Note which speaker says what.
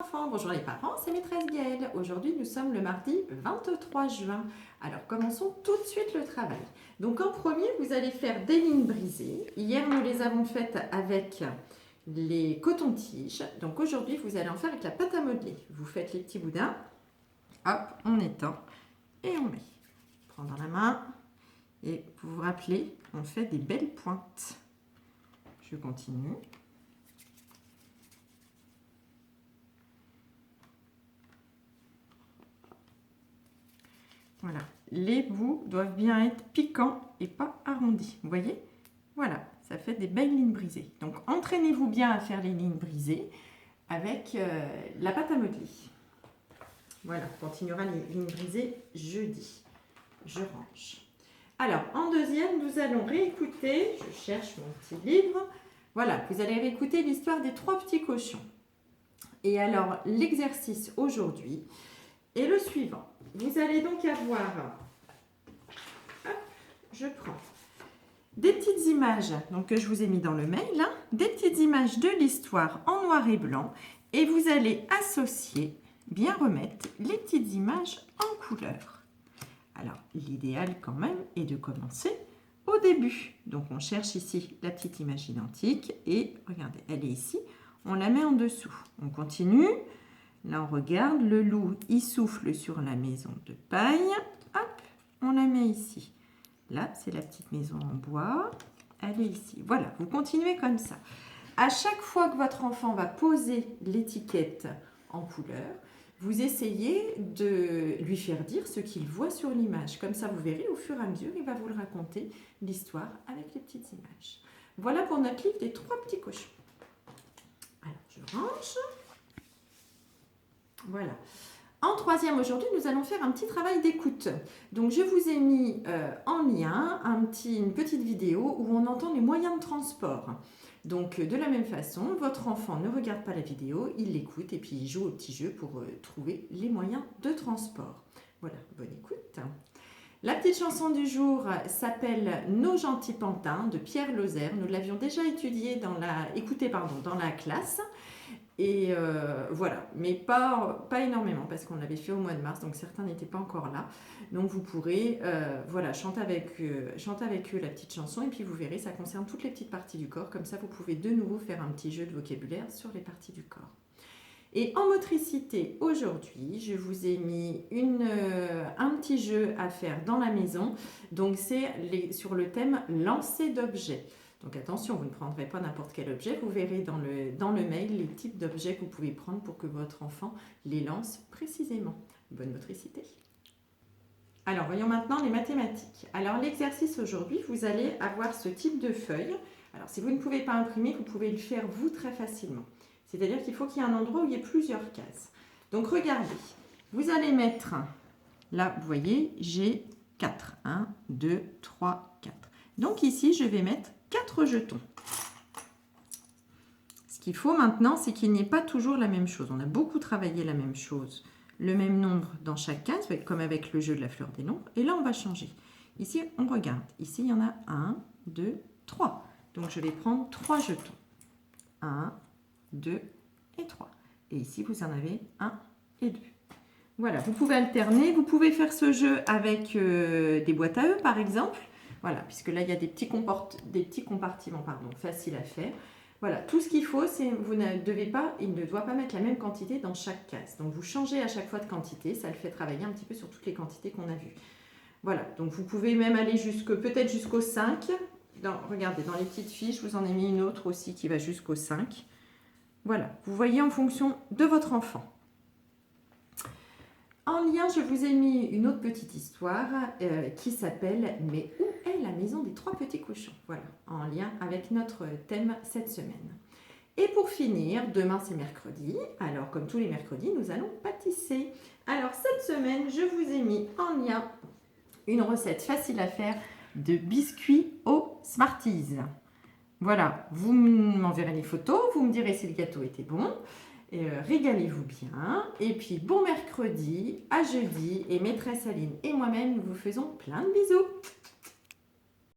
Speaker 1: Enfants, bonjour les parents, c'est maîtresse Gaëlle. Aujourd'hui, nous sommes le mardi 23 juin. Alors, commençons tout de suite le travail. Donc, en premier, vous allez faire des lignes brisées. Hier, nous les avons faites avec les cotons-tiges. Donc, aujourd'hui, vous allez en faire avec la pâte à modeler. Vous faites les petits boudins. Hop, on étend et on met. On prend dans la main. Et vous vous rappelez, on fait des belles pointes. Je continue. Voilà, les bouts doivent bien être piquants et pas arrondis. Vous voyez? Voilà, ça fait des belles lignes brisées. Donc, entraînez-vous bien à faire les lignes brisées avec la pâte à modeler. Voilà, on continuera les lignes brisées jeudi. Je range. Alors, en deuxième, nous allons réécouter, je cherche mon petit livre. Voilà, vous allez réécouter l'histoire des 3 petits cochons. Et alors, l'exercice aujourd'hui est le suivant. Vous allez donc avoir, hop, je prends des petites images donc, que je vous ai mis dans le mail, hein, des petites images de l'histoire en noir et blanc et vous allez associer, bien remettre les petites images en couleur. Alors, l'idéal quand même est de commencer au début. Donc, on cherche ici la petite image identique et regardez, elle est ici, on la met en dessous. On continue. Là, on regarde, le loup, il souffle sur la maison de paille. Hop, on la met ici. Là, c'est la petite maison en bois. Elle est ici. Voilà, vous continuez comme ça. À chaque fois que votre enfant va poser l'étiquette en couleur, vous essayez de lui faire dire ce qu'il voit sur l'image. Comme ça, vous verrez, au fur et à mesure, il va vous le raconter, l'histoire, avec les petites images. Voilà pour notre livre des 3 petits cochons. Alors, je range. Voilà. En troisième, aujourd'hui, nous allons faire un petit travail d'écoute. Donc, je vous ai mis en lien une petite vidéo où on entend les moyens de transport. Donc, de la même façon, votre enfant ne regarde pas la vidéo, il l'écoute et puis il joue au petit jeu pour trouver les moyens de transport. Voilà, bonne écoute. La petite chanson du jour s'appelle « Nos gentils pantins » de Pierre Lozère. Nous l'avions déjà écouté dans la classe. Et voilà, mais pas énormément parce qu'on l'avait fait au mois de mars, donc certains n'étaient pas encore là. Donc vous pourrez voilà, chanter avec eux la petite chanson et puis vous verrez, ça concerne toutes les petites parties du corps. Comme ça, vous pouvez de nouveau faire un petit jeu de vocabulaire sur les parties du corps. Et en motricité, aujourd'hui, je vous ai mis un petit jeu à faire dans la maison. Donc c'est sur le thème « lancer d'objets ». Donc attention, vous ne prendrez pas n'importe quel objet. Vous verrez dans le mail les types d'objets que vous pouvez prendre pour que votre enfant les lance précisément. Bonne motricité. Alors, voyons maintenant les mathématiques. Alors, l'exercice aujourd'hui, vous allez avoir ce type de feuille. Alors, si vous ne pouvez pas imprimer, vous pouvez le faire vous très facilement. C'est-à-dire qu'il faut qu'il y ait un endroit où il y ait plusieurs cases. Donc, regardez. Vous allez mettre, là, vous voyez, j'ai 4. 1, 2, 3, 4. Donc, ici, je vais mettre 4 jetons. Ce qu'il faut maintenant, c'est qu'il n'y ait pas toujours la même chose. On a beaucoup travaillé la même chose. Le même nombre dans chaque case, comme avec le jeu de la fleur des nombres. Et là, on va changer. Ici, on regarde. Ici, il y en a 1, 2, 3. Donc, je vais prendre 3 jetons. 1, 2 et 3. Et ici, vous en avez 1 et 2. Voilà, vous pouvez alterner. Vous pouvez faire ce jeu avec des boîtes à œufs, par exemple. Voilà, puisque là, il y a des petits compartiments faciles à faire. Voilà, tout ce qu'il faut, c'est il ne doit pas mettre la même quantité dans chaque case. Donc, vous changez à chaque fois de quantité. Ça le fait travailler un petit peu sur toutes les quantités qu'on a vues. Voilà, donc vous pouvez même aller peut-être jusqu'au 5. Regardez, dans les petites fiches, je vous en ai mis une autre aussi qui va jusqu'au 5. Voilà, vous voyez en fonction de votre enfant. En lien, je vous ai mis une autre petite histoire qui s'appelle « Mais où est la maison des 3 petits cochons ?» Voilà, en lien avec notre thème cette semaine. Et pour finir, demain c'est mercredi. Alors, comme tous les mercredis, nous allons pâtisser. Alors, cette semaine, je vous ai mis en lien une recette facile à faire de biscuits aux Smarties. Voilà, vous m'enverrez les photos, vous me direz si le gâteau était bon. Régalez-vous bien. Et puis, bon mercredi, à jeudi. Et maîtresse Aline et moi-même, nous vous faisons plein de bisous.